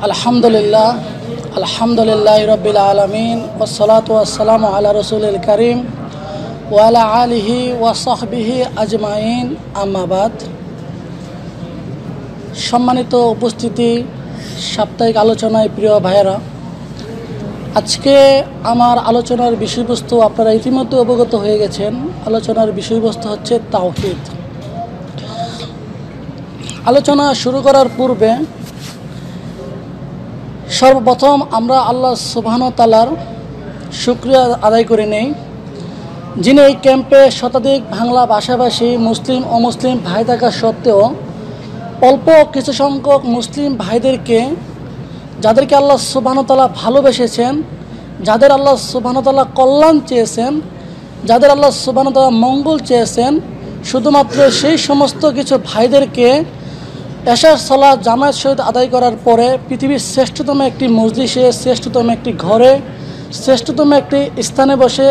আলহামদুলিল্লাহ আলহামদুলিল্লাহ রব্বিল আলামিন ওয়াসসালাতু ওয়াসসালামু আলা রাসূলিল কারীম ওয়া আলা আলিহি ওয়া সাহবিহি আজমাইন, আম্মা বাদ। সম্মানিত উপস্থিতি, সাপ্তাহিক আলোচনায় প্রিয় ভাইয়েরা, আজকে আমার আলোচনার বিষয়বস্তু আপনারা ইতিমধ্যে অবগত হয়ে গেছেন। আলোচনার বিষয়বস্তু হচ্ছে তাওহীদ। আলোচনা শুরু করার পূর্বে সর্বপ্রথম আমরা আল্লাহ সুবহানাহু ওয়া তাআলার শুকরিয়া আদায় করে নেই, যিনি এই ক্যাম্পে শতাধিক বাংলা ভাষাভাষী মুসলিম অমুসলিম ভাই থাকা সত্ত্বেও অল্প কিছু সংখ্যক মুসলিম ভাইদেরকে, যাদেরকে আল্লাহ সুবহানাহু ওয়া তাআলা ভালোবেসেছেন, যাদের আল্লাহ সুবহানাহু ওয়া তাআলা কল্যাণ চেয়েছেন, যাদের আল্লাহ সুবহানাহু ওয়া তাআলা মঙ্গল চেয়েছেন, শুধুমাত্র সেই সমস্ত কিছু ভাইদেরকে এশার সালাত জামায়াত সহিত আদায় করার পরে পৃথিবীর শ্রেষ্ঠতম একটি মজলিসে, শ্রেষ্ঠতম একটি ঘরে, শ্রেষ্ঠতম একটি স্থানে বসে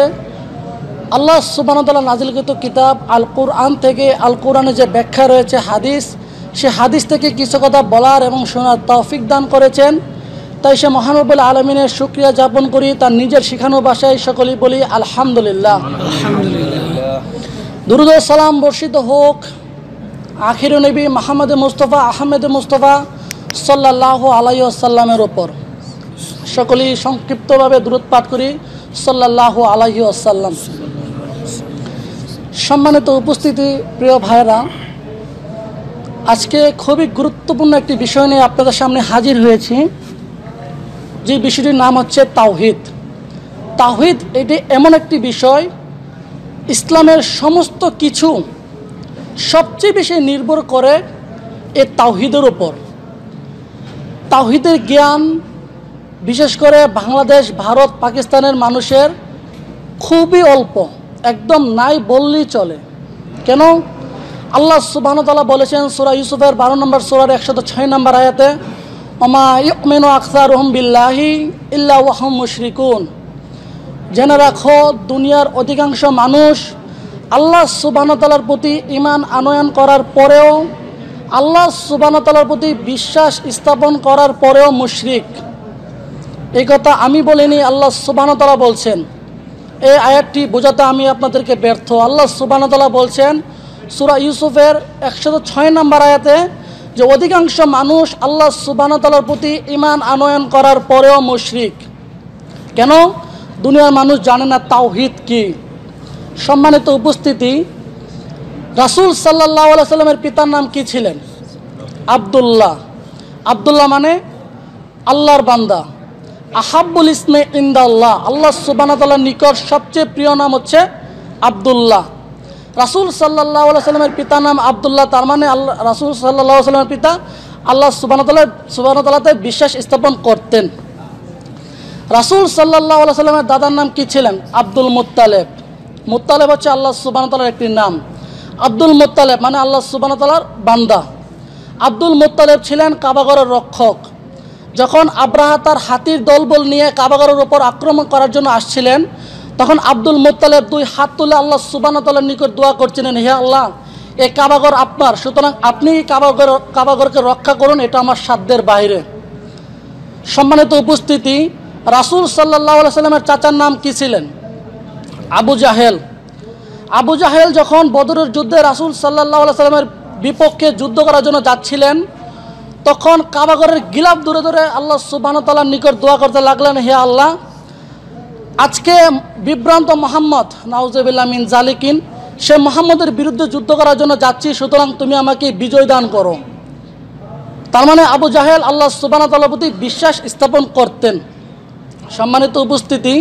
আল্লাহ সুবহানাহু ওয়া তাআলা নাজিলকৃত কিতাব আল কুরআন থেকে, আল কুরআনে যে ব্যাখ্যা রয়েছে হাদিস, সে হাদিস থেকে কিছু কথা বলার এবং শোনার তৌফিক দান করেছেন। তাই সে মহান রব্বুল আলামিনের শুকরিয়া জ্ঞাপন করি। তার নিজের শিখানো ভাষায় সকলেই বলি আলহামদুলিল্লাহ। দুরূদ ও সালাম বর্ষিত হোক আখির নবী মুহাম্মদ মুস্তাফা আহমেদ মুস্তাফা সাল্লাল্লাহু আলাইহি ওয়াসাল্লামের ওপর। সকলেই সংক্ষিপ্তভাবে দুরূদ পাঠ করি, সাল্লাল্লাহু আলাইহি ওয়াসাল্লাম। সম্মানিত উপস্থিতি, প্রিয় ভাইরা, আজকে খুবই গুরুত্বপূর্ণ একটি বিষয় নিয়ে আপনাদের সামনে হাজির হয়েছি, যে বিষয়টির নাম হচ্ছে তাওহীদ। তাওহীদ এটি এমন একটি বিষয়, ইসলামের সমস্ত কিছু সবচেয়ে বেশি নির্ভর করে এই তাওহীদের উপর। তাওহীদের জ্ঞান বিশেষ করে বাংলাদেশ, ভারত, পাকিস্তানের মানুষের খুবই অল্প, একদম নাই বললেই চলে। কেন? আল্লাহ সুবহানাহু ওয়া তাআলা বলেছেন সূরা ইউসুফের 12 নম্বর সূরার 106 নম্বর আয়াতে, ওমা ইউমিনু আকসারুহুম বিল্লাহি ইল্লা ওয়া হুম মুশরিকুন। জেনে রাখো, দুনিয়ার অধিকাংশ মানুষ আল্লাহ সুবহানাহু ওয়া তাআলার প্রতি ঈমান আনয়ন করার পরেও, আল্লাহ সুবহানাহু ওয়া তাআলার প্রতি বিশ্বাস স্থাপন করার পরেও মুশরিক। এই কথা আমি বলিনি, আল্লাহ সুবহানাহু ওয়া তাআলা বলছেন। এই আয়াতটি বোঝাতে আমি আপনাদেরকে ব্যর্থ। আল্লাহ সুবহানাহু ওয়া তাআলা বলছেন সূরা ইউসুফের 106 নম্বর আয়াতে যে অধিকাংশ মানুষ আল্লাহ সুবহানাহু ওয়া তাআলার প্রতি ঈমান আনয়ন করার পরেও মুশরিক। কেন? দুনিয়ার মানুষ জানে না তাওহীদ কি। সম্মানিত উপস্থিতি, রাসূল সাল্লাল্লাহু আলাইহি সাল্লামের পিতার নাম কি ছিলেন? আব্দুল্লাহ। আব্দুল্লাহ মানে আল্লাহর বান্দা। আহাব্বুল ইসমে ইনদাল্লাহ, আল্লাহ সুবহানাহু ওয়া তাআলার নিকট সবচেয়ে প্রিয় নাম হচ্ছে আব্দুল্লাহ। রাসূল সাল্লাল্লাহু আলাইহি সাল্লামের পিতার নাম আব্দুল্লাহ, তার মানে আল্লাহ রাসূল সাল্লাল্লাহু আলাইহি সাল্লামের পিতা আল্লাহ সুবহানাহু ওয়া তাআলাতে বিশ্বাস স্থাপন করতেন। রাসূল সাল্লাল্লাহু আলাইহি সাল্লামের দাদার নাম কি ছিলেন? Abdul Muttalib. মুত্তালিব হচ্ছে আল্লাহ সুবহানাহু ওয়া তাআলার একটি নাম। আব্দুল মুত্তালিব মানে আল্লাহ সুবহানাহু ওয়া তাআলার বান্দা। আব্দুল মুত্তালিব ছিলেন কাবাঘরের রক্ষক। যখন আব্রাহা তার হাতির দলবল নিয়ে কাবাঘরের উপর আক্রমণ করার জন্য আসছিলেন, তখন আব্দুল মুত্তালিব দুই হাত তুলে আল্লাহ সুবহানাহু ওয়া তাআলার নিকট দোয়া করছিলেন, হে আল্লাহ, এই কাবাঘর আপনার, সুতরাং আপনি কাবাঘরকে রক্ষা করুন, এটা আমার সাধ্যের বাইরে। সম্মানিত উপস্থিতি, রাসূল সাল্লাল্লাহু আলাইহি সাল্লামের চাচার নাম কি ছিলেন? আবু জাহেল। আবু জাহেল যখন বদরের যুদ্ধে রাসূল সাল্লাল্লাহু আলাইহি সাল্লামের বিপক্ষে যুদ্ধ করার জন্য যাচ্ছিলেন, তখন কাবাঘরের গিলাফ ধরে ধরে আল্লাহ সুবহানাহু ওয়া তাআলার নিকট দোয়া করতে লাগলেন, হে আল্লাহ, আজকে বিভ্রান্ত মুহাম্মদ, নাউজুবিল্লাহ মিন জালিকিন, সে মুহাম্মদের বিরুদ্ধে যুদ্ধ করার জন্য যাচ্ছি, সুতরাং তুমি আমাকে বিজয় দান করো। তার মানে আবু জাহেল আল্লাহ সুবহানাহু ওয়া তাআলার প্রতি বিশ্বাস স্থাপন করতেন। সম্মানিত উপস্থিতি,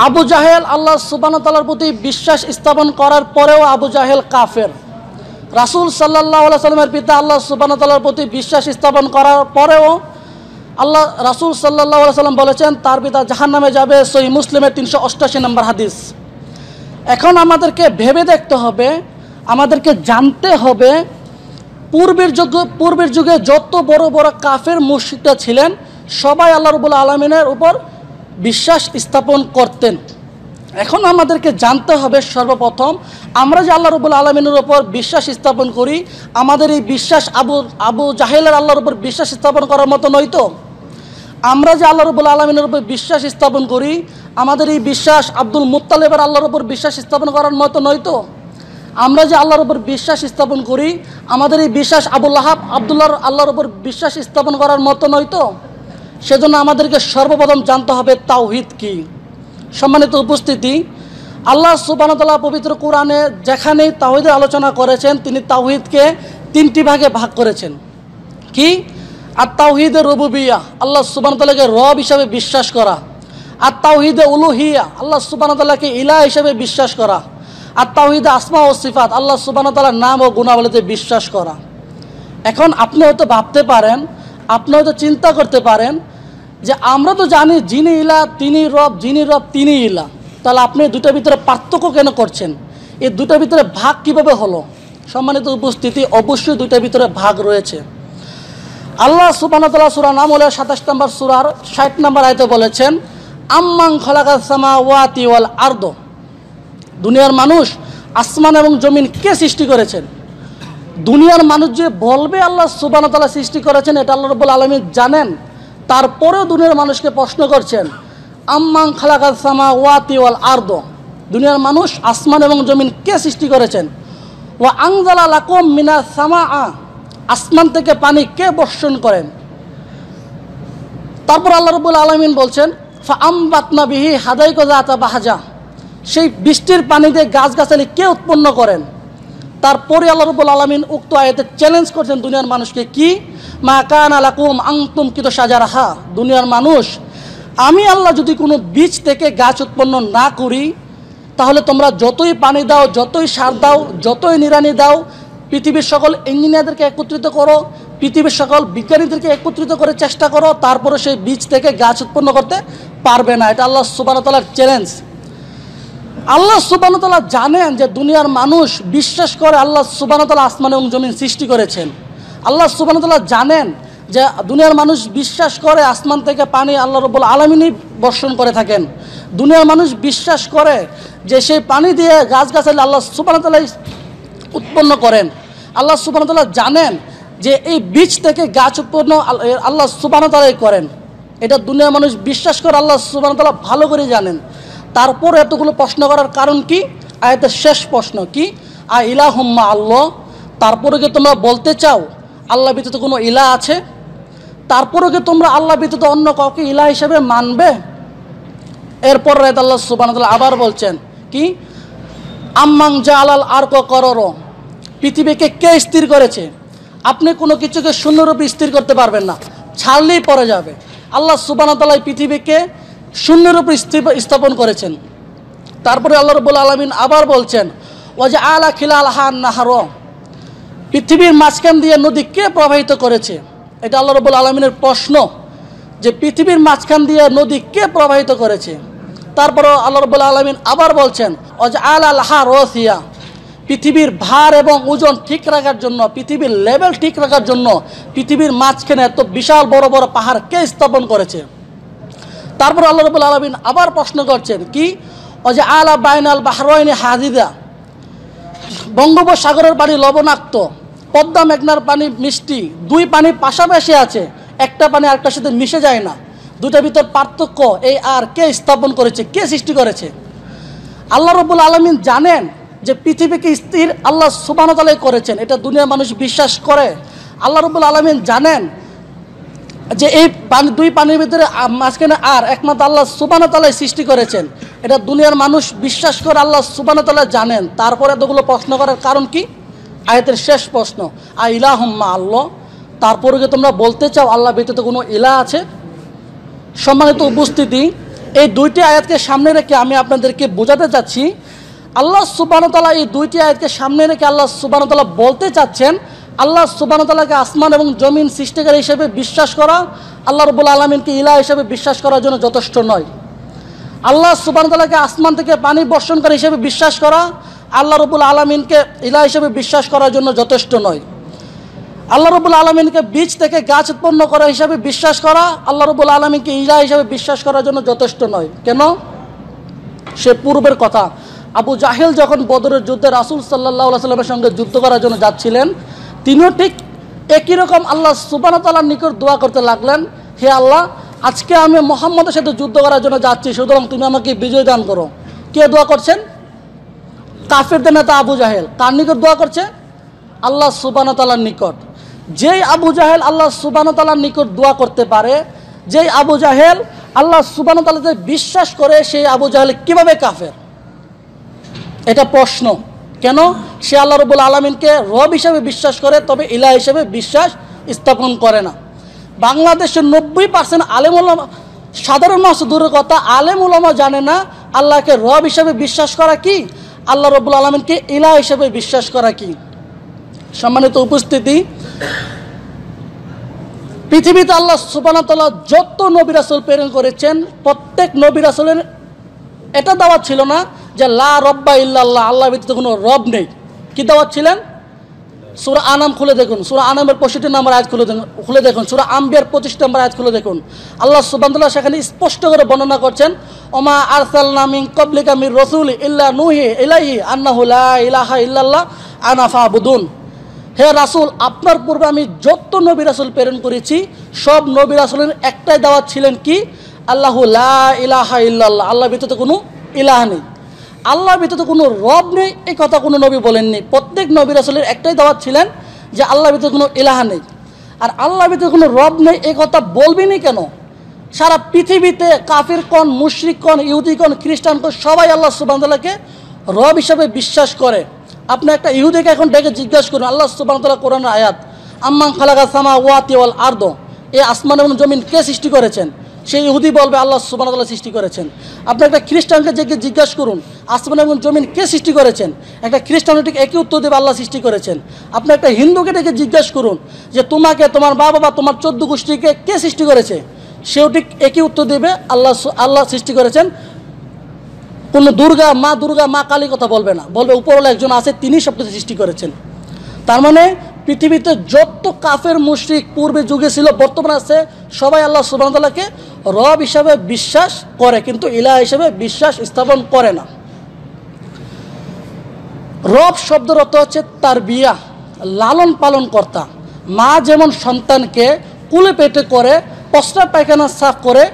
আবু জাহেল আল্লাহ সুবহানাহু ওয়া তাআলার প্রতি বিশ্বাস স্থাপন করার পরেও আবু জাহেল কাফের। রাসূল সাল্লাল্লাহু আলাইহি সাল্লামের পিতা আল্লাহ সুবহানাহু ওয়া তাআলার প্রতি বিশ্বাস স্থাপন করার পরেও আল্লাহ রাসূল সাল্লাল্লাহু আলাইহি সাল্লাম বলেছেন তার পিতা জাহান্নামে যাবে, সহিহ মুসলিমের 388 নম্বর হাদিস। এখন আমাদেরকে ভেবে দেখতে হবে, আমাদেরকে জানতে হবে, পূর্বের যুগে যত বড় বড় কাফের মুশরিকরা ছিলেন, সবাই আল্লাহ রাব্বুল আলামিনের উপর বিশ্বাস স্থাপন করতেন। এখন আমাদেরকে জানতে হবে সর্বপ্রথম আমরা যে আল্লাহ রাব্বুল আলামিনের উপর বিশ্বাস স্থাপন করি, আমাদের এই বিশ্বাস আবু জাহেলের আল্লাহর উপর বিশ্বাস স্থাপন করার মতো নয় তো? আমরা যে আল্লাহ রাব্বুল আলামিনের উপর বিশ্বাস স্থাপন করি, আমাদের এই বিশ্বাস আব্দুল মুত্তালিবের আল্লাহর উপর বিশ্বাস স্থাপন করার মতো নয় তো? আমরা যে আল্লাহর উপর বিশ্বাস স্থাপন করি, আমাদের এই বিশ্বাস আবু লাহাব আল্লাহর উপর বিশ্বাস স্থাপন করার মতো নয় তো? সেজন্য আমাদেরকে সর্বপ্রথম জানতে হবে তাওহীদ কি। সম্মানিত উপস্থিতি, আল্লাহ সুবহানাহু ওয়া তাআলা পবিত্র কোরআনে যেখানেই তাওহীদের আলোচনা করেছেন, তিনি তাওহীদকে 3টি ভাগে ভাগ করেছেন। কি? আর তাওহীদে রুবুবিয়্যাহ, আল্লাহ সুবহানাহু ওয়া তাআলাকে রব হিসাবে বিশ্বাস করা। আর তাওহীদে উলুহিয়্যাহ, আল্লাহ সুবহানাহু ওয়া তাআলাকে ইলাহ হিসাবে বিশ্বাস করা। আর তাওহীদে আসমা ও সিফাত, আল্লাহ সুবহানাহু ওয়া তাআলার নাম ও গুণাবলীতে বিশ্বাস করা। এখন আপনি হয়তো ভাবতে পারেন, আপনি হয়তো চিন্তা করতে পারেন যে আমরা তো জানি যিনি ইলাহ তিনি রব, যিনি রব তিনি ইলাহ, তাহলে আপনি দুটোর ভিতরে পার্থক্য কেন করছেন? এই দুটোর ভিতরে ভাগ কিভাবে হলো? সম্মানিত উপস্থিতি, অবশ্যই দুটোর ভিতরে ভাগ রয়েছে। আল্লাহ সুবহানাহু ওয়া তাআলা সূরা নামলের 27 নম্বর সূরার 60 নম্বর আয়াতে বলেছেন, আম্মান খালাকাস সামাওয়াতি ওয়াল আরদ, দুনিয়ার মানুষ, আসমান এবং জমিন কে সৃষ্টি করেছেন? দুনিয়ার মানুষ যে বলবে আল্লাহ সুবহানাহু ওয়া তাআলা সৃষ্টি করেছেন, এটা আল্লাহ রাব্বুল আলামিন জানেন, তারপরেও দুনিয়ার মানুষকে প্রশ্ন করছেন, আম্মান খালাকাস সামাওয়াতি ওয়াল আরদ, দুনিয়ার মানুষ, আসমান এবং জমিন কে সৃষ্টি করেছেন? ওয়া আনজালা লাকুম মিনাস সামাআ, আসমান থেকে পানি কে বর্ষণ করেন? তারপর আল্লাহ রাব্বুল আলামিন বলছেন, ফাআমবাতনা বিহি হাদাইকা যাতা বাহাজা, সেই বৃষ্টির পানি দিয়ে গাছগাছালি কে উৎপন্ন করেন? তারপরে আল্লাহ রাব্বুল আলামিন উক্ত আয়াতে চ্যালেঞ্জ করছেন দুনিয়ার মানুষকে, কি? মা কানা লাকুম আনতুম কিত সাজারাহা, দুনিয়ার মানুষ, আমি আল্লাহ যদি কোনো বীজ থেকে গাছ উৎপন্ন না করি, তাহলে তোমরা যতই পানি দাও, যতই সার দাও, যতই নিড়ানি দাও, পৃথিবীর সকল ইঞ্জিনিয়ারদেরকে একত্রিত করো, পৃথিবীর সকল বিজ্ঞানীদেরকে একত্রিত করে চেষ্টা করো, তারপরে সেই বীজ থেকে গাছ উৎপন্ন করতে পারবে না। এটা আল্লাহ সুবহানাহু ওয়া তাআলার চ্যালেঞ্জ। আল্লাহ সুবহানাহু ওয়া তাআলা জানেন যে দুনিয়ার মানুষ বিশ্বাস করে আল্লাহ সুবহানাহু ওয়া তাআলা আসমান এবং জমিন সৃষ্টি করেছেন। আল্লাহ সুবহানাহু ওয়া তাআলা জানেন যে দুনিয়ার মানুষ বিশ্বাস করে আসমান থেকে পানি আল্লাহ রাব্বুল আলামিনই বর্ষণ করে থাকেন। দুনিয়ার মানুষ বিশ্বাস করে যে সেই পানি দিয়ে গাছগাছালি আল্লাহ সুবহানাহু ওয়া তাআলা উৎপন্ন করেন। আল্লাহ সুবহানাহু ওয়া তাআলা জানেন যে এই বীজ থেকে গাছ উৎপন্ন আল্লাহ সুবহানাহু ওয়া তাআলাই করেন। এটা দুনিয়ার মানুষ বিশ্বাস করে আল্লাহ সুবহানাহু ওয়া তাআলা ভালো করে জানেন। তারপর এতগুলো প্রশ্ন করার কারণ কি? আয়াতের শেষ প্রশ্ন কি? আ ইলাহুম মা আল্লাহ, তারপরে কি তোমরা বলতে চাও আল্লাহ ব্যতীত কোনো ইলাহ আছে? তারপরে কি তোমরা আল্লাহ ব্যতীত অন্য কাউকে ইলাহ হিসেবে মানবে? এরপর আয়াত আল্লাহ সুবহানাহু ওয়া তাআলা আবার বলছেন কি? আম্মান জাআলাল আরক করর, পৃথিবীকে কে স্থির করেছে? আপনি কোনো কিছুকে শূন্যরূপে স্থির করতে পারবেন না, ছাড়লেই পড়ে যাবে। আল্লাহ সুবহানাহু ওয়া তাআলা পৃথিবীকে শূন্যরূপে স্থাপন করেছেন। তারপরে আল্লাহ রাব্বুল আলামিন আবার বলছেন, ওয়াজআলা খিলালাহা নাহর, পৃথিবীর মাঝখান দিয়ে নদী কে প্রবাহিত করেছে? এটা আল্লাহ রাব্বুল আলামিনের প্রশ্ন যে পৃথিবীর মাঝখান দিয়ে নদী কে প্রবাহিত করেছে। তারপরে আল্লাহ রাব্বুল আলামিন আবার বলছেন, ওয়াজআলা লাহা রাসিয়া, পৃথিবীর ভার এবং ওজন ঠিক রাখার জন্য, পৃথিবীর লেভেল ঠিক রাখার জন্য পৃথিবীর মাঝখানে এত বিশাল বড় বড় পাহাড় কে স্থাপন করেছে? তারপর আল্লাহ রাব্বুল আলামিন আবার প্রশ্ন করছেন কি? ওয়াজআলা বাইনাল বাহরাইনি হাজিদা, বঙ্গোপসাগরের পানি লবণাক্ত, পদ্মা মেঘনার পানি মিষ্টি, দুই পানি পাশাপাশি আছে, একটা পানি আরেকটার সাথে মিশে যায় না, দুটার ভিতর পার্থক্য, এই আর কে স্থাপন করেছে, কে সৃষ্টি করেছে? আল্লাহ রাব্বুল আলামিন জানেন যে পৃথিবীকে স্থির আল্লাহ সুবহানাহু ওয়া তাআলাই করেছেন, এটা দুনিয়ার মানুষ বিশ্বাস করে। আল্লাহ রাব্বুল আলামিন জানেন যে এই দুই পানির ভিতরে মাঝখানে আর একমাত্র আল্লাহ সুবহানাহু ওয়া তাআলাই সৃষ্টি করেছেন, এটা দুনিয়ার মানুষ বিশ্বাস করে, আল্লাহ সুবহানাহু ওয়া তাআলা জানেন। তারপরে এতগুলো প্রশ্ন করার কারণ কি? আয়াতের শেষ প্রশ্ন, আ ইলাহুম মা আল্লাহ, তারপরে কি তোমরা বলতে চাও আল্লাহ ব্যতীত কোনো ইলাহ আছে? সম্মানিত উপস্থিতি, এই দুইটি আয়াতকে সামনে রেখে আমি আপনাদেরকে বোঝাতে চাচ্ছি, আল্লাহ সুবহানাহু ওয়া তাআলা এই দুইটি আয়াতকে সামনে রেখে আল্লাহ সুবহানাহু ওয়া তাআলা বলতে চাচ্ছেন, আল্লাহ সুবহানাহু ওয়া তাআলাকে আসমান এবং জমিন সৃষ্টিকারী হিসেবে বিশ্বাস করা আল্লাহ রাব্বুল আলামিনকে ইলাহ হিসেবে বিশ্বাস করার জন্য যথেষ্ট নয়। আল্লাহ সুবহানাহু ওয়া তাআলাকে আসমান থেকে পানি বর্ষণকারী হিসেবে বিশ্বাস করা আল্লাহ রাব্বুল আলামিনকে ইলাহ হিসেবে বিশ্বাস করার জন্য যথেষ্ট নয়। আল্লাহ রাব্বুল আলামিনকে বীজ থেকে গাছ উৎপন্ন করা হিসাবে বিশ্বাস করা আল্লাহ রাব্বুল আলামিনকে ইলাহ হিসেবে বিশ্বাস করার জন্য যথেষ্ট নয়। কেন? সে পূর্বের কথা। আবু জাহেল যখন বদরের যুদ্ধে রাসূল সাল্লাল্লাহু আলাইহি সাল্লামের সঙ্গে যুদ্ধ করার জন্য যাচ্ছিলেন, তিনিও ঠিক একই রকম আল্লাহ সুবহানাহু ওয়া তাআলার নিকট দোয়া করতে লাগলেন, হে আল্লাহ, আজকে আমি মুহাম্মদের সাথে যুদ্ধ করার জন্য যাচ্ছি, সুতরাং তুমি আমাকে বিজয় দান করো। কে দোয়া করছেন? কাফেরদের নেতা আবু জাহেল। কার নিকট দোয়া করছে? আল্লাহ সুবহানাহু ওয়া তাআলার নিকট। যেই আবু জাহেল আল্লাহ সুবহানাহু ওয়া তাআলার নিকট দোয়া করতে পারে, যেই আবু জাহেল আল্লাহ সুবহানাহু ওয়া তাআলাতে বিশ্বাস করে, সেই আবু জাহেল কিভাবে কাফের? এটা প্রশ্ন। কেন? সে আল্লাহ রাব্বুল আলামিনকে রব হিসেবে বিশ্বাস করে, তবে ইলাহ হিসেবে বিশ্বাস স্থাপন করে না। বাংলাদেশের 90% আলেম উলামা, সাধারণ মানুষ দূরের কথা, আলেম উলামা জানে না আল্লাহকে রব হিসেবে বিশ্বাস করা কি, আল্লাহ রাব্বুল আলামিনকে ইলাহ হিসেবে বিশ্বাস করা কি। সম্মানিত উপস্থিতি, পৃথিবীতে আল্লাহ সুবহানাহু ওয়া তাআলা যত নবী রাসূল প্রেরণ করেছেন, প্রত্যেক নবী রাসূলের এটা দাওয়াত ছিল না যে লা রব্বা ইল্লাল্লাহ, আল্লাহ ব্যতীত কোনো রব নেই। কি দাওয়াত ছিলেন? সূরা আনাম খুলে দেখুন, সূরা আনামের 65 নম্বর আয়াত খুলে দেখুন, সূরা আম্বিয়ার 25 নম্বর আয়াত খুলে দেখুন। আল্লাহ সুবহানাহু ওয়া তাআলা সেখানে স্পষ্ট করে বর্ণনা করছেন, ওমা আরসালনা মিন ক্বাবলিকা মির রাসূল ইল্লা নূহি ইলাইহি আন্নাহু লা ইলাহা ইল্লাল্লাহ আনা ফাবুদুন। হে রাসূল, আপনার পূর্বে আমি যত নবী রাসূল প্রেরণ করেছি, সব নবী রাসূলের একটাই দাওয়াত ছিলেন কি? আল্লাহু লা ইলাহা ইল্লাল্লাহ, আল্লাহ ব্যতীত কোনো ইলাহ নেই, আল্লাহ ব্যতীত কোনো রব নেই। এই কথা কোনো নবী বলেননি। প্রত্যেক নবী রাসূলের একটাই দাওয়াত ছিলেন যে আল্লাহ ব্যতীত কোনো ইলাহ নেই। আর আল্লাহ ব্যতীত কোনো রব নেই এই কথা বলবেনই কেন? সারা পৃথিবীতে কাফির কোন, মুশরিক কোন, ইহুদি কোন, খ্রিস্টান কোন, সবাই আল্লাহ সুবহানাহু ওয়া তাআলাকে রব হিসাবে বিশ্বাস করে। আপনি একটা ইহুদিকে এখন ডেকে জিজ্ঞাসা করুন, আল্লাহ সুবহানাহু ওয়া তাআলা কোরআনের আয়াত, আম্মান খালাকাস সামাওয়াতি ওয়াল আরদ, এই আসমান এবং জমিন কে সৃষ্টি করেছেন? সেই ইহুদি বলবে আল্লাহ সুবহানাহু ওয়া তাআলা সৃষ্টি করেছেন। আপনি একটা খ্রিস্টানকে জিজ্ঞাসা করুন, আসমান এবং জমিন কে সৃষ্টি করেছেন? একটা খ্রিস্টান ঠিক একই উত্তর দেবে, আল্লাহ সৃষ্টি করেছেন। আপনি একটা হিন্দুকে ডেকে জিজ্ঞাসা করুন যে তোমাকে, তোমার বাবা, তোমার 14 গোষ্ঠীকে কে সৃষ্টি করেছে? সেও ঠিক একই উত্তর দেবে, আল্লাহ সৃষ্টি করেছেন। কোনো দুর্গা মা কালী কথা বলবে না, বলবে উপরওয়ালা একজন আছে, তিনি সব কিছু সৃষ্টি করেছেন। তার মানে পৃথিবীতে যত কাফের মুশরিক পূর্বে যুগে ছিল, বর্তমানে আছে, সবাই আল্লাহ সুবহানাহু ওয়া তাআলাকে রব হিসাবে বিশ্বাস করে, কিন্তু ইলাহ হিসাবে বিশ্বাস স্থাপন করে না। রব শব্দের অর্থ হচ্ছে তারবিয়া, লালন পালন কর্তা। মা যেমন সন্তানকে কুলে পেটে করে, প্রস্রাব পায়খানা সাফ করে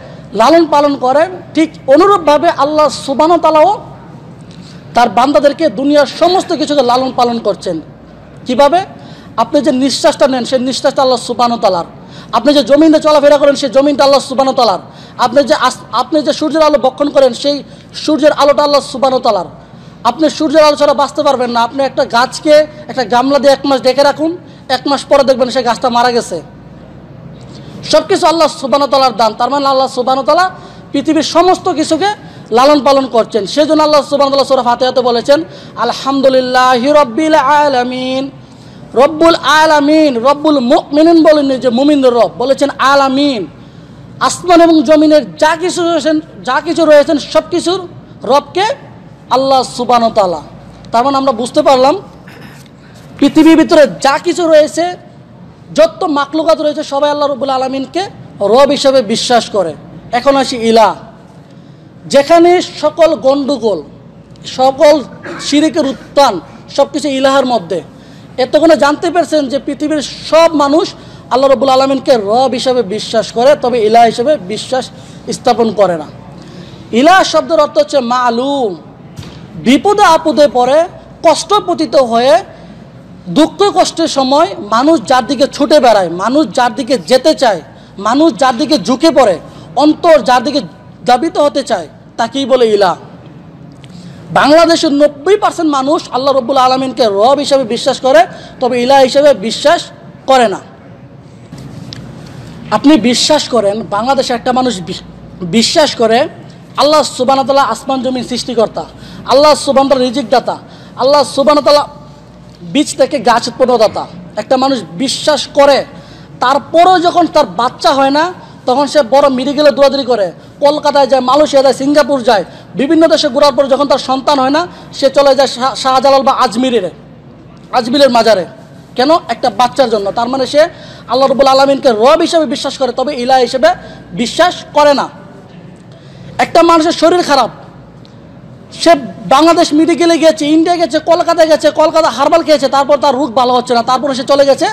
লালন পালন করেন, ঠিক অনুরূপভাবে আল্লাহ সুবহানাহু ওয়া তাআলাও তার বান্দাদেরকে দুনিয়ার সমস্ত কিছুকে লালন পালন করছেন। কিভাবে? আপনি যে নিঃশ্বাসটা নেন, সেই নিঃশ্বাসটা আল্লাহ সুবহানাহু ওয়া তাআলার। আপনি যে জমিনে চলাফেরা করেন, সেই জমিনটা আল্লাহ সুবহানাহু ওয়া তাআলার। আপনি যে সূর্যের আলো বক্ষণ করেন, সেই সূর্যের আলোটা আল্লাহ সুবহানাহু ওয়া তাআলার। আপনি সূর্যের আলো ছাড়া বাঁচতে পারবেন না। আপনি একটা গাছকে একটা গামলা দিয়ে 1 মাস ডেকে রাখুন, 1 মাস পরে দেখবেন সেই গাছটা মারা গেছে। সব কিছু আল্লাহ সুবহানাহু ওয়া তাআলার দান। তার মানে আল্লাহ সুবহানাহু ওয়া তাআলা পৃথিবীর সমস্ত কিছুকে লালন পালন করছেন। সেজন্য আল্লাহ সুবহানাহু ওয়া তাআলা সূরা ফাতিহাতে বলেছেন, আলহামদুলিল্লাহি রাব্বিল আলামিন। রব্বুল আলামিন, রব্বুল মুমিনিন বলেননি যে মুমিনদের রব, বলেছেন আলামিন। আসমান এবং জমিনের যা কিছু রয়েছেন সব কিছুর রবকে আল্লাহ সুবহানাহু ওয়া তাআলা। তার মানে আমরা বুঝতে পারলাম পৃথিবীর ভিতরে যা কিছু রয়েছে, যত মাখলুকাত রয়েছে, সবাই আল্লাহ রাব্বুল আলামিনকে রব হিসেবে বিশ্বাস করে। এখন আসি ইলাহ। যেখানে সকল গন্ডগোল, সকল শিরকের উত্থান, সব কিছু ইলাহের মধ্যে। এতক্ষণে জানতে পেরেছেন যে পৃথিবীর সব মানুষ আল্লাহ রাব্বুল আলামিনকে রব হিসাবে বিশ্বাস করে, তবে ইলাহ হিসেবে বিশ্বাস স্থাপন করে না। ইলাহ শব্দের অর্থ হচ্ছে মালুম। বিপদে আপদে পড়ে, কষ্ট পতিত হয়ে, দুঃখ কষ্টের সময় মানুষ যার দিকে ছুটে বেড়ায়, মানুষ যার দিকে যেতে চায়, মানুষ যার দিকে ঝুঁকে পড়ে, অন্তর যার দিকে দাবিত হতে চায়, তাকেই বলে ইলাহ। বাংলাদেশের 90% মানুষ আল্লাহ রাব্বুল আলামিনকে রব হিসাবে বিশ্বাস করে, তবে ইলাহ হিসাবে বিশ্বাস করে না। আপনি বিশ্বাস করেন, বাংলাদেশে একটা মানুষ বিশ্বাস করে আল্লাহ সুবহানাহু ওয়া তাআলা আসমান জমিন সৃষ্টিকর্তা, আল্লাহ সুবহানাহু ওয়া তাআলা রিজিক দাতা, আল্লাহ সুবহানাহু ওয়া তাআলা বীজ থেকে গাছ উৎপন্নদাতা। একটা মানুষ বিশ্বাস করে, তারপরেও যখন তার বাচ্চা হয় না, তখন সে বড় মেডিকেলে দৌড়াদৌড়ি করে, কলকাতায় যায়, মালয়েশিয়া যায়, সিঙ্গাপুর যায়, বিভিন্ন দেশে ঘোরার পর যখন তার সন্তান হয় না, সে চলে যায় শাহজালাল বা আজমিরের মাজারে। কেন? একটা বাচ্চার জন্য। তার মানে সে আল্লাহ রাব্বুল আলামিনকে রব হিসেবে বিশ্বাস করে, তবে ইলাহ হিসেবে বিশ্বাস করে না। একটা মানুষের শরীর খারাপ, সে বাংলাদেশ মেডিকেলে গেছে, ইন্ডিয়া গেছে, কলকাতায় গেছে, কলকাতা হারবাল খেয়েছে, তারপর তার রোগ ভালো হচ্ছে না, তারপরে সে চলে গেছে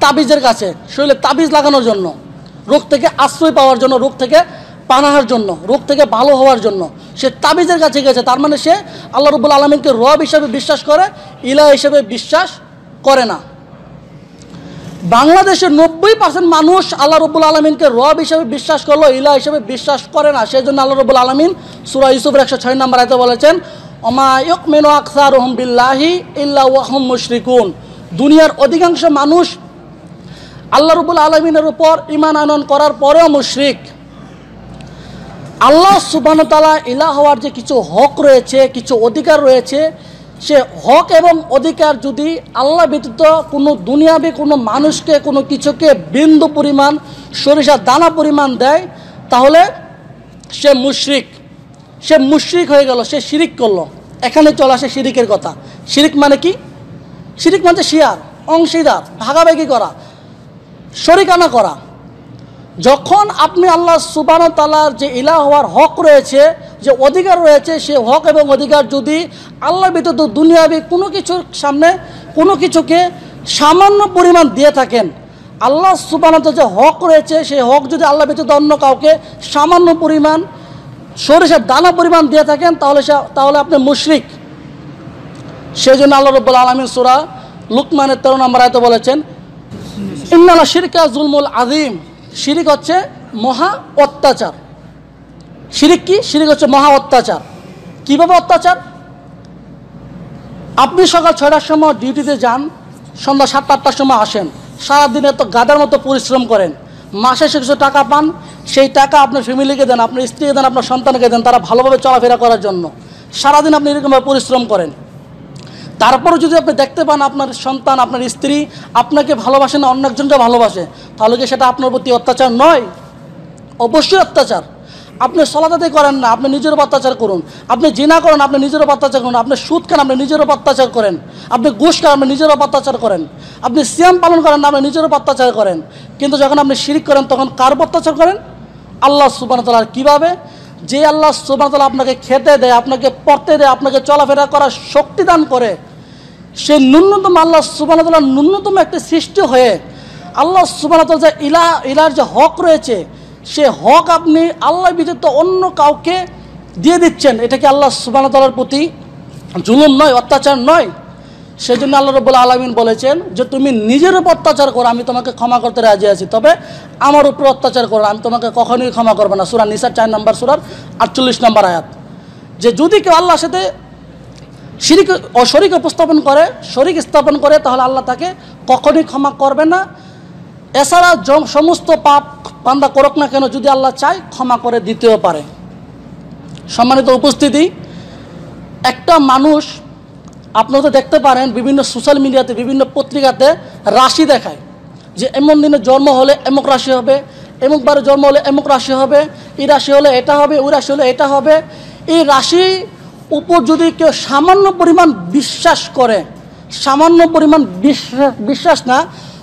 তাবিজের কাছে, শরীরে তাবিজ লাগানোর জন্য, রোগ থেকে আশ্রয় পাওয়ার জন্য, রোগ থেকে পানাহার জন্য, রোগ থেকে ভালো হওয়ার জন্য সে তাবিজের কাছে গেছে। তার মানে সে আল্লাহ রাব্বুল আলামিনকে রব হিসেবে বিশ্বাস করে, ইলাহ হিসেবে বিশ্বাস করে না। বাংলাদেশের 90% মানুষ আল্লাহ রাব্বুল আলামিনকে রব হিসেবে বিশ্বাস করলো, ইলাহ হিসেবে বিশ্বাস করে না। সেই জন্য আল্লাহ রাব্বুল আলামিন সূরা ইউসুফের 106 নম্বর আয়াতে বলেছেন, ওমা ইউমিনু আকসারুহুম বিল্লাহি ইল্লা ওয়া হুম মুশরিকুন। দুনিয়ার অধিকাংশ মানুষ আল্লাহ রাব্বুল আলামিনের উপর ঈমান আনয়ন করার পরেও মুশরিক। আল্লাহ সুবহানাহু ওয়া তাআলা ইলাহ হওয়ার যে কিছু হক রয়েছে, কিছু অধিকার রয়েছে, সে হক এবং অধিকার যদি আল্লাহ ব্যতীত কোনো দুনিয়াবি কোনো মানুষকে, কোনো কিছুকে বিন্দু পরিমাণ, সরিষার দানা পরিমাণ দেয়, তাহলে সে মুশরিক। সে মুশরিক হয়ে গেল, সে শিরিক করলো। এখানে চলে আসে শিরিকের কথা। শিরিক মানে কি? শিরিক মানে শিয়ার, অংশীদার, ভাগাভাগি করা, শরিকানা করা। যখন আপনি আল্লাহ সুবহানাহু ওয়া তাআলার যে ইলাহ হওয়ার হক রয়েছে, যে অধিকার রয়েছে, সে হক এবং অধিকার যদি আল্লাহ ব্যতীত দুনিয়াবি কোনো কিছুর সামনে, কোনো কিছুকে সামান্য পরিমাণ দিয়ে থাকেন, আল্লাহ সুবহানাহু ওয়া তাআলার যে হক রয়েছে, সেই হক যদি আল্লাহ ব্যতীত অন্য কাউকে সামান্য পরিমাণ, সরিষার দানা পরিমাণ দিয়ে থাকেন, তাহলে আপনি মুশরিক। সেই জন্য আল্লাহ রাব্বুল আলামিন সূরা লুকমানের 13 নম্বর আয়াতে বলেছেন, ইন্নাল শিরকা যুলমুল আযীম। শিরিক হচ্ছে মহা অত্যাচার। শিরিক কি? শিরিক হচ্ছে মহা অত্যাচার। কীভাবে অত্যাচার? আপনি সকাল 6টার সময় ডিউটিতে যান, সন্ধ্যা 7টা-8টার সময় আসেন, সারাদিনে তো গাদার মতো পরিশ্রম করেন, মাসে সে কিছু টাকা পান, সেই টাকা আপনার ফ্যামিলিকে দেন, আপনার স্ত্রীকে দেন, আপনার সন্তানকে দেন, তারা ভালোভাবে চলাফেরা করার জন্য। সারাদিন আপনি এরকমভাবে পরিশ্রম করেন। তারপরে যদি আপনি দেখতে পান আপনার সন্তান, আপনার স্ত্রী আপনাকে ভালোবাসে না, অন্য একজনকে ভালোবাসে, তাহলে কি সেটা আপনার প্রতি অত্যাচার নয়? অবশ্যই অত্যাচার। আপনি সালাত আদায় করেন না, আপনি নিজের উপর অত্যাচার করুন। আপনি জিনা করেন, আপনি নিজের উপর অত্যাচার করুন। আপনি সুদ খান, আপনি নিজের উপর অত্যাচার করেন। আপনি ঘুষ খান, আপনি নিজের উপর অত্যাচার করেন। আপনি সিয়াম পালন করেন না, আপনি নিজের উপর অত্যাচার করেন। কিন্তু যখন আপনি শিরিক করেন, তখন কার উপর অত্যাচার করেন? আল্লাহ সুবহানাহু ওয়া তাআলার। কীভাবে? যে আল্লাহ সুবহানাহু ওয়া তাআলা আপনাকে খেতে দেয়, আপনাকে পড়তে দেয়, আপনাকে চলাফেরা করার শক্তি দান করে, সে ন্যূনতম আল্লাহ সুবহানাহু ওয়া তাআলার ন্যূনতম একটি সৃষ্টি হয়ে আল্লাহ সুবহানাহু ওয়া তাআলা যে ইলাহর যে হক রয়েছে, সে হক আপনি আল্লাহ ব্যতীত অন্য কাউকে দিয়ে দিচ্ছেন। এটা কি আল্লাহ সুবহানাহু ওয়া তাআলার প্রতি জুলুম নয়, অত্যাচার নয়? সেই জন্য আল্লাহ রাব্বুল আলামিন বলেছেন যে তুমি নিজের উপর অত্যাচার করো, আমি তোমাকে ক্ষমা করতে রাজি আছি, তবে আমার উপর অত্যাচার করো, আমি তোমাকে কখনোই ক্ষমা করবো না। সূরা নিসার 4 নম্বর সূরার 48 নম্বর আয়াত। যে যদি কেউ আল্লাহর সাথে শরীক উপস্থাপন করে, শরীক স্থাপন করে, তাহলে আল্লাহ তাকে কখনোই ক্ষমা করবে না। এছাড়া সমস্ত পাপ বান্দা করুক না কেন, যদি আল্লাহ চায় ক্ষমা করে দিতেও পারে। সম্মানিত উপস্থিতি, একটা মানুষ, আপনারা তো দেখতে পারেন বিভিন্ন সোশ্যাল মিডিয়াতে, বিভিন্ন পত্রিকাতে রাশি দেখায় যে এমন দিনে জন্ম হলে এমক রাশি হবে, এমক বারে জন্ম হলে এমক রাশি হবে, এই রাশি হলে এটা হবে, ওই রাশি হলে এটা হবে। এই রাশি উপর যদি কেউ সামান্য পরিমাণ বিশ্বাস করে, সামান্য পরিমাণ বিশ্বাস না,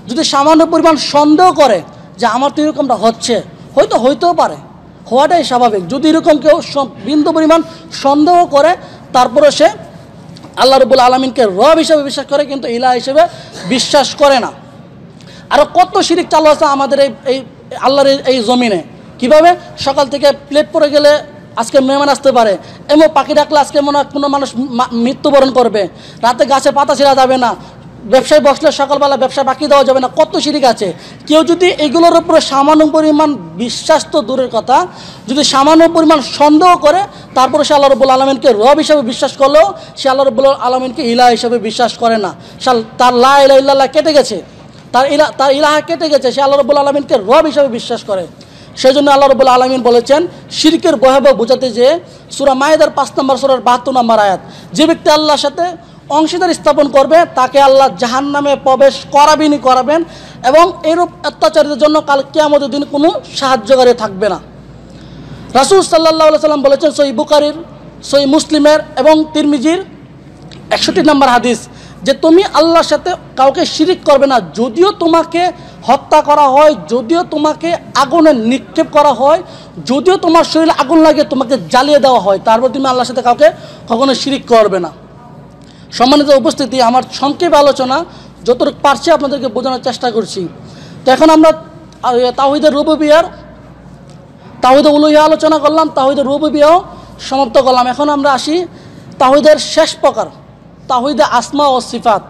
যদি সামান্য পরিমাণ সন্দেহ করে যে আমার তো এরকমটা হচ্ছে, হইতেও পারে, হওয়াটাই স্বাভাবিক। যদি এরকম কেউ বিন্দু পরিমাণ সন্দেহ করে, তারপরে সে আল্লাহ রাব্বুল আলামিনকে রব হিসেবে বিশ্বাস করে, কিন্তু ইলাহ হিসেবে বিশ্বাস করে না। আরও কত শিরিক চালু আছে আমাদের এই আল্লাহর এই জমিনে। কিভাবে? সকাল থেকে প্লেট পড়ে গেলে আজকে মেহমান আসতে পারে, এমন পাখি ডাকলে আজকে মনে হয় কোনো মানুষ মৃত্যুবরণ করবে, রাতে গাছে পাতা ছিঁড়া যাবে না, ব্যবসায় বসলে সকালবেলা ব্যবসা বাকি দেওয়া যাবে না, কত শিরিক আছে। কেউ যদি এগুলোর উপরে সামান্য পরিমাণ বিশ্বাস তো দূরের কথা, যদি সামান্য পরিমাণ সন্দেহ করে, তারপরে সে আল্লাহ রাব্বুল আলামিনকে রব হিসেবে বিশ্বাস করলেও সে আল্লাহ রাব্বুল আলামিনকে ইলাহ হিসেবে বিশ্বাস করে না। তার লা ইলাহা ইল্লাল্লাহ কেটে গেছে, তার ইলাহা কেটে গেছে, সে আল্লাহ রাব্বুল আলামিনকে রব হিসেবে বিশ্বাস করে। সেই জন্য আল্লাহ রাব্বুল আলামিন বলেছেন শিরকের ভয়াবহ বোঝাতে, যে সূরা মায়েদার 5 নম্বর সূরার 72 নম্বর আয়াত, যে ব্যক্তি আল্লাহর সাথে অংশীদার স্থাপন করবে তাকে আল্লাহ জাহান্নামে প্রবেশ করাবেন, এবং এরূপ অত্যাচারীদের জন্য কাল কিয়ামতের দিন কোনো সাহায্যকারী থাকবে না। রাসূল সাল্লাল্লাহু আলাইহি সাল্লাম বলেছেন সহিহ বুখারীর, সহিহ মুসলিমের এবং তিরমিজির 61 নম্বর হাদিস, যে তুমি আল্লাহর সাথে কাউকে শিরিক করবে না। যদিও তোমাকে হত্যা করা হয়, যদিও তোমাকে আগুনে নিক্ষেপ করা হয়, যদিও তোমার শরীরে আগুন লাগে তোমাকে জ্বালিয়ে দেওয়া হয়, তারপর তুমি আল্লাহর সাথে কাউকে কখনো শিরিক করবে না। সম্মানিত উপস্থিতি, আমার সংক্ষেপে আলোচনা যতটুকু পারছি আপনাদেরকে বোঝানোর চেষ্টা করছি। তো এখন আমরা তাওহীদের রুবুবিয়্যার, তাওহীদে উলুহিয়া আলোচনা করলাম, তাওহীদে রুবুবিয়্যাও সমাপ্ত করলাম। এখন আমরা আসি তাওহীদের শেষ প্রকার, তাওহীদে আসমা ও সিফাত।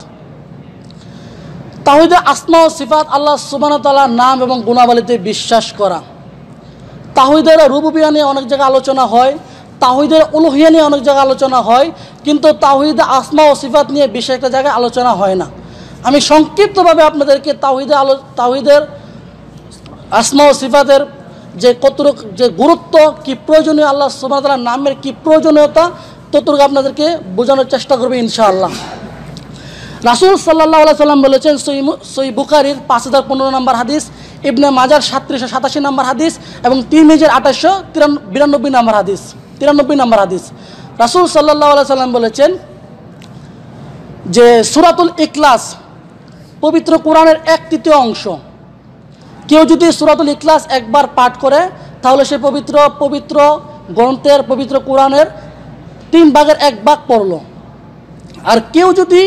তাওহীদে আসমা ও সিফাত, আল্লাহ সুবহানাহু ওয়া তাআলার নাম এবং গুণাবলীতে বিশ্বাস করা। তাওহীদের রুবুবিয়্যা নিয়ে অনেক জায়গায় আলোচনা হয়, তাওহীদের উলুহিয়া নিয়ে অনেক জায়গায় আলোচনা হয়, কিন্তু তাওহীদে আসমা ও সিফাত নিয়ে বিশেষ একটা জায়গায় আলোচনা হয় না। আমি সংক্ষিপ্তভাবে আপনাদেরকে তাওহীদের আসমা ও সিফাতের যে গুরুত্ব, কি প্রয়োজনীয়, আল্লাহ সুবহানাহু ওয়া তাআলার নামের কি প্রয়োজনীয়তা, ততটুকু আপনাদেরকে বোঝানোর চেষ্টা করবে ইনশাআল্লাহ। রাসূল সাল্লাল্লাহু আলাইহি সাল্লাম বলেছেন, সহিহ বুখারীর 5015 নম্বর হাদিস, ইবনে মাজার 3787 নম্বর হাদিস এবং তিরমিজির 2892 নম্বর হাদিস, 93 নম্বর হাদিস। রাসূল সাল্লাল্লাহু আলাইহি সাল্লাম বলেছেন যে সূরাতুল ইখলাস পবিত্র কোরআনের 1/3 অংশ। কেউ যদি সূরাতুল ইখলাস একবার পাঠ করে তাহলে সে পবিত্র গ্রন্থের, পবিত্র কোরআনের 3 ভাগের 1 ভাগ পড়ল। আর কেউ যদি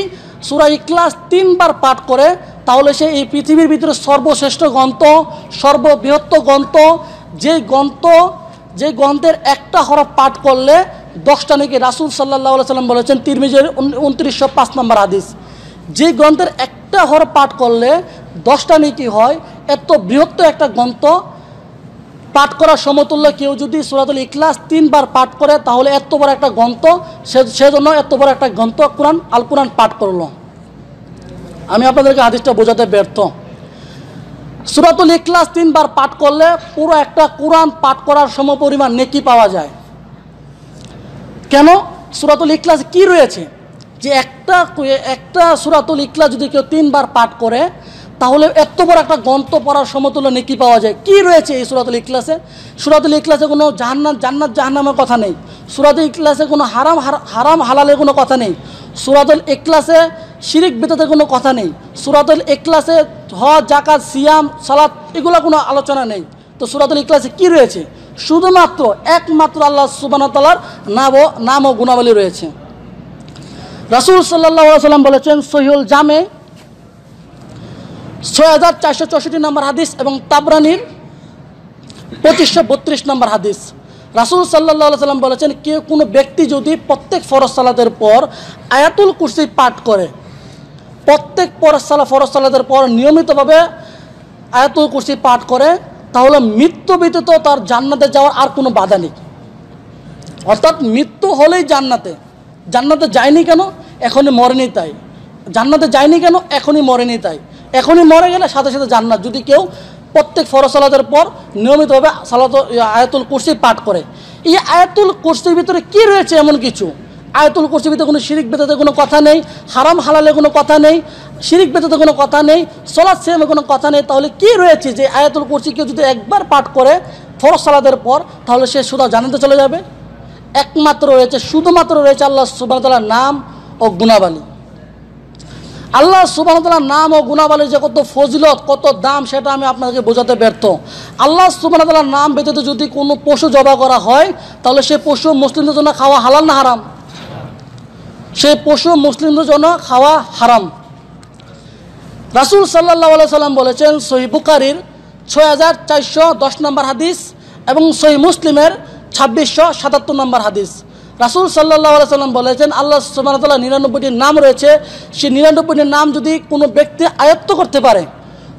সূরা ইখলাস 3 বার পাঠ করে তাহলে সে এই পৃথিবীর ভিতরে সর্বশ্রেষ্ঠ গ্রন্থ, সর্ববৃহৎ গ্রন্থ, যে গ্রন্থের একটা হরফ পাঠ করলে 10টা নেকি, রাসূল সাল্লাল্লাহু আলাইহি সাল্লাম বলেছেন, তিরমিজির 2905 নম্বর হাদিস, যে গ্রন্থের একটা হরফ পাঠ করলে 10টা নেকি হয়, এত বৃহৎ একটা গ্রন্থ পাঠ করার সমতুল্য কেউ যদি সূরাতুল ইখলাস 3 বার পাঠ করে তাহলে এত বড় একটা গ্রন্থ, সেজন্য এত বড় একটা গ্রন্থ আল কোরআন পাঠ করলো। আমি আপনাদেরকে হাদিসটা বোঝাতে ব্যর্থ। সূরাতুল ইখলাস 3 বার পাঠ করলে পুরো একটা কোরআন পাঠ করার সমপরিমাণ নেকি পাওয়া যায়। কেন? সূরাতুল ইখলাস কি রয়েছে যে একটা সূরাতুল ইখলাস যদি কেউ 3 বার পাঠ করে তাহলে এত বড় একটা গ্রন্থ পড়ার সমতুল্য নেকি পাওয়া যায়। কি রয়েছে এই সূরাতুল ইখলাসে? সূরাতুল ইখলাসে কোনো জান্নাত জাহান্নামের কথা নেই, সূরাতুল ইখলাসে কোনো হারাম হালালের কোনো কথা নেই, সূরাতুল ইখলাসে শিরিক বিদআতের কোনো কথা নেই, সূরাতুল ইখলাসে হজ, যাকাত, সিয়াম, সালাত এগুলো কোনো আলোচনা নেই। তো সূরাতুল ইখলাসে কি রয়েছে? শুধুমাত্র একমাত্র আল্লাহ সুবহানাহু ওয়া তাআলার নাম ও গুণাবলী রয়েছে। রাসূল সাল্লাল্লাহু আলাইহি সাল্লাম বলেছেন, সহিহুল জামে 6464 নম্বর হাদিস এবং তাবরানির 2532 নম্বর হাদিস। রাসূল সাল্লাল্লাহু আলাইহি সাল্লাম বলেছেন, কেউ কোনো ব্যক্তি যদি প্রত্যেক ফরজ সালাতের পর আয়াতুল কুরসি পাঠ করে, প্রত্যেক ফরজ সালাতের পর নিয়মিতভাবে আয়াতুল কুরসি পাঠ করে, তাহলে মৃত্যু ব্যতীত তার জান্নাতে যাওয়ার আর কোনো বাধা নেই। অর্থাৎ মৃত্যু হলেই জান্নাতে যায়নি কেন? এখনই মরেনি তাই। জান্নাতে যায়নি কেন? এখনই মরেনি তাই। এখনই মরে গেলে সাথে সাথে জান্নাত, যদি কেউ প্রত্যেক ফরজ সালাতের পর নিয়মিতভাবে আয়াতুল কুরসি পাঠ করে। এই আয়াতুল কুরসির ভিতরে কি রয়েছে এমন কিছু? আয়াতুল কুরসির ভিতরে কোনো শিরিক বিদআতের কোনো কথা নেই, হারাম হালালের কোনো কথা নেই, শিরিক বিদআতের কোনো কথা নেই, সালাত সিয়ামের কোনো কথা নেই। তাহলে কি রয়েছে যে আয়াতুল কুরসি কেউ যদি একবার পাঠ করে ফরজ সালাতের পর তাহলে সে শুধু জান্নাতে চলে যাবে? শুধুমাত্র রয়েছে আল্লাহ সুবহানাহু ওয়া তাআলার নাম ও গুণাবলী। আল্লাহ সুবহানাহু ওয়া তাআলার নাম ও গুণাবলীর যে কত ফজিলত, কত দাম, সেটা আমি আপনাদেরকে বোঝাতে ব্যর্থ। আল্লাহ সুবহানাহু ওয়া তাআলার নাম ব্যতীত যদি কোনো পশু জবাই করা হয় তাহলে সে পশু মুসলিমদের জন্য খাওয়া হালাল না হারাম? সেই পশু মুসলিমদের জন্য খাওয়া হারাম। রাসূল সাল্লাল্লাহু আলাইহি সাল্লাম বলেছেন, সহিহ বুখারীর 6410 নম্বর হাদিস এবং সহিহ মুসলিমের 2677 নম্বর হাদিস। রাসূল সাল্লাল্লাহু আলাইহি সাল্লাম বলেছেন, আল্লাহ সুবহানাহু ওয়া তাআলার 99টি নাম রয়েছে, সেই 99টি নাম যদি কোনো ব্যক্তি আয়ত্ত করতে পারে,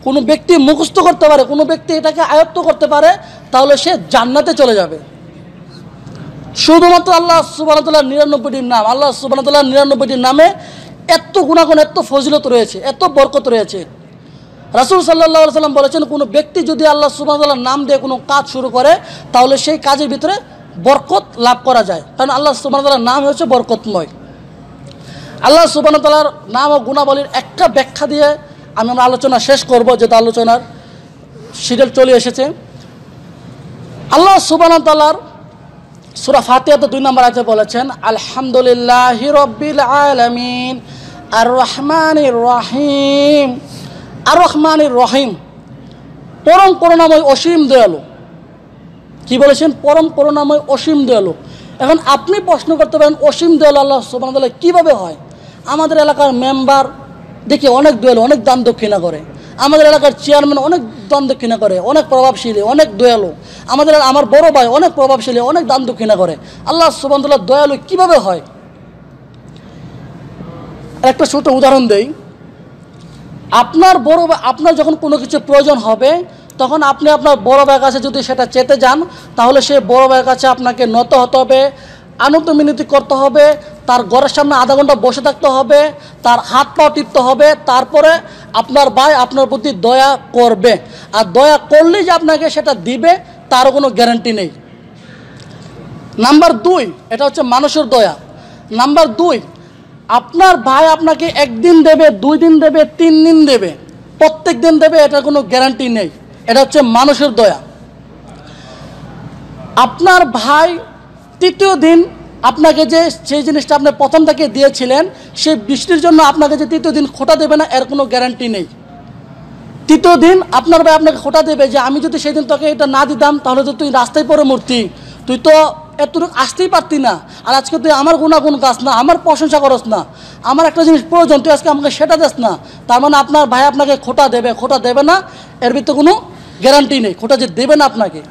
কোনো ব্যক্তি মুখস্থ করতে পারে, কোনো ব্যক্তি এটাকে আয়ত্ত করতে পারে, তাহলে সে জান্নাতে চলে যাবে। শুধুমাত্র আল্লাহ সুবহানাহু ওয়া তাআলার 99টি নাম, আল্লাহ সুবহানাহু ওয়া তাআলার 99টি নামে এত গুণাগুণ, এত ফজিলত রয়েছে, এত বরকত রয়েছে। রাসূল সাল্লাল্লাহু আলাইহি সাল্লাম বলেছেন, কোনো ব্যক্তি যদি আল্লাহ সুবহানাহু ওয়া তাআলার নাম দিয়ে কোনো কাজ শুরু করে তাহলে সেই কাজের ভিতরে বরকত লাভ করা যায়, কারণ আল্লাহ সুবহানাহু ওয়া তাআলার নাম হচ্ছে বরকতময়। আল্লাহ সুবহানাহু ওয়া তাআলার নাম ও গুণাবলীর একটা ব্যাখ্যা দিয়ে আমরা আলোচনা শেষ করব, যেটা আলোচনার শিডিউল চলে এসেছে। আল্লাহ সুবহানাহু ওয়া তাআলার সূরা ফাতিহাতে 2 নম্বর আয়াতে বলেছেন, আলহামদুলিল্লাহি রাব্বিল আলামিন আর রহমানির রহিম। আর রহমানির রহিম, পরম করুণাময় অসীম দয়ালু। কি বলেছেন? পরম করুণাময় অসীম দয়ালু। এখন আপনি প্রশ্ন করতে পারেন অসীম দয়ালু আল্লাহ সুবহানাহু ওয়া তাআলা কীভাবে হয়? আমাদের এলাকার মেম্বার দেখি অনেক দয়ালু, অনেক দান দক্ষিণা করে। আমাদের এলাকার চেয়ারম্যান অনেক দান দক্ষিণা করে, অনেক প্রভাবশালী, অনেক দয়ালু। আমার বড় ভাই অনেক প্রভাবশালী, অনেক দান দক্ষিণা করে। আল্লাহ সুবহানাহু ওয়া তাআলা দয়ালু কীভাবে হয়? একটা ছোট উদাহরণ দেই। আপনার যখন কোনো কিছু প্রয়োজন হবে, তখন আপনি আপনার বড় ভাইয়ের কাছে যদি সেটা চেতে যান, তাহলে সেই বড় ভাইয়ের কাছে আপনাকে নত হতে হবে, আনন্দ মিনতি করতে হবে, তার ঘরের সামনে আধা ঘন্টা বসে থাকতে হবে, তার হাত পা টিপতে হবে, তারপরে আপনার ভাই আপনার প্রতি দয়া করবে। আর দয়া করলেই যে আপনাকে সেটা দিবে তারও কোনো গ্যারান্টি নেই। নাম্বার 2, এটা হচ্ছে মানুষের দয়া। নাম্বার 2, আপনার ভাই আপনাকে 1 দিন দেবে, 2 দিন দেবে, 3 দিন দেবে, প্রত্যেক দিন দেবে, এটার কোনো গ্যারান্টি নেই। এটা হচ্ছে মানুষের দয়া। আপনার ভাই 3য় দিন আপনাকে সেই জিনিসটা আপনি প্রথম থেকে দিয়েছিলেন, সেই বৃষ্টির জন্য আপনাকে যে 3য় দিন খোটা দেবে না, এর কোনো গ্যারান্টি নেই। 3য় দিন আপনার ভাই আপনাকে খোটা দেবে যে আমি যদি সেই দিন তোকে এটা না দিতাম তাহলে তো তুই রাস্তায় পড়ে মরতি, তুই তো এতটুকু আসতেই পারতি না, আর আজকে তুই আমার গুণাগুণ গাছ না, আমার প্রশংসা করস না, আমার একটা জিনিস প্রয়োজন, তুই আজকে আমাকে সেটা দিস না। তার মানে আপনার ভাই আপনাকে খোটা দেবে না, এর ভিতরে কোনো গ্যারান্টি নেই, খোটা যে দেবে না আপনাকে।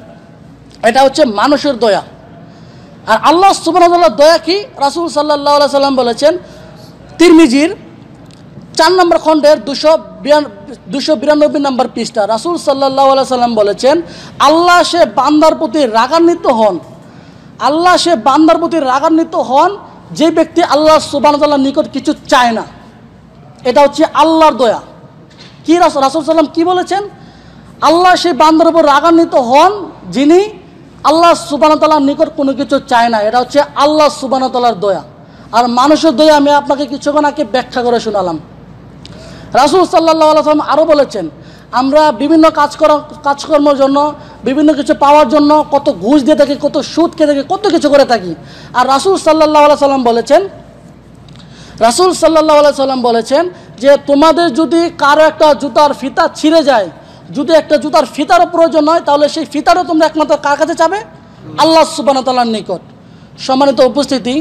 এটা হচ্ছে মানুষের দয়া। আর আল্লাহ সুবহানাহু ওয়া তাআলার দয়া কি? রাসূল সাল্লাল্লাহু আলাইহি সাল্লাম বলেছেন, তিরমিজির 4 নম্বর খণ্ডের 292 নম্বর পৃষ্ঠা, রাসূল সাল্লাল্লাহু আলাইহি সাল্লাম বলেছেন, আল্লাহ সে বান্দার প্রতি রাগান্বিত হন যে ব্যক্তি আল্লাহ সুবহানাহু ওয়া তাআলার নিকট কিছু চায় না। এটা হচ্ছে আল্লাহর দয়া। কি রাসূল সাল্লাম কি বলেছেন? আল্লাহ সে বান্দার উপর রাগান্বিত হন যিনি আল্লাহ সুবহানাহু ওয়া তাআলার নিকট কোনো কিছু চায় না। এটা হচ্ছে আল্লাহ সুবহানাহু ওয়া তাআলার দয়া। আর মানুষের দয়া আমি আপনাকে কিছুক্ষণ আগে ব্যাখ্যা করে শোনালাম। রাসূল সাল্লাল্লাহু আলাইহি ওয়াসাল্লাম আরও বলেছেন, আমরা বিভিন্ন কাজকর্মের জন্য, বিভিন্ন কিছু পাওয়ার জন্য কত ঘুষ দিয়ে থাকি, কত সুদ খেয়ে থাকি, কত কিছু করে থাকি। আর রাসূল সাল্লাল্লাহু আলাইহি সাল্লাম বলেছেন যে তোমাদের যদি কারো একটা জুতার ফিতা ছিঁড়ে যায়, যদি একটা জুতার ফিতারও প্রয়োজন হয়, তাহলে সেই ফিতারও তোমরা একমাত্র কার কাছে যাবে? আল্লাহ সুবহানাহু ওয়া তাআলার নিকট। সম্মানিত উপস্থিতি,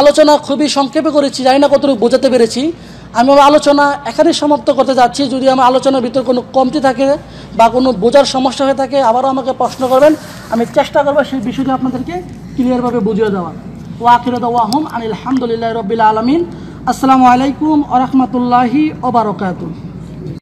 আলোচনা খুবই সংক্ষেপে করেছি, জানি না কতটুকু বোঝাতে পেরেছি। আমি আমার আলোচনা এখানেই সমাপ্ত করতে যাচ্ছি। যদি আমার আলোচনার ভিতরে কোনো কমতি থাকে বা কোনো বোঝার সমস্যা হয়ে থাকে, আবারও আমাকে প্রশ্ন করবেন, আমি চেষ্টা করবো সেই বিষয়টি আপনাদেরকে ক্লিয়ারভাবে বুঝিয়ে দেওয়ার। ওয়া আখিরু দাওয়াহুম আনিল হামদুলিল্লাহি রাব্বিল আলামিন। আসসালামু আলাইকুম ওয়া রাহমাতুল্লাহি ওয়া বারাকাতুহু।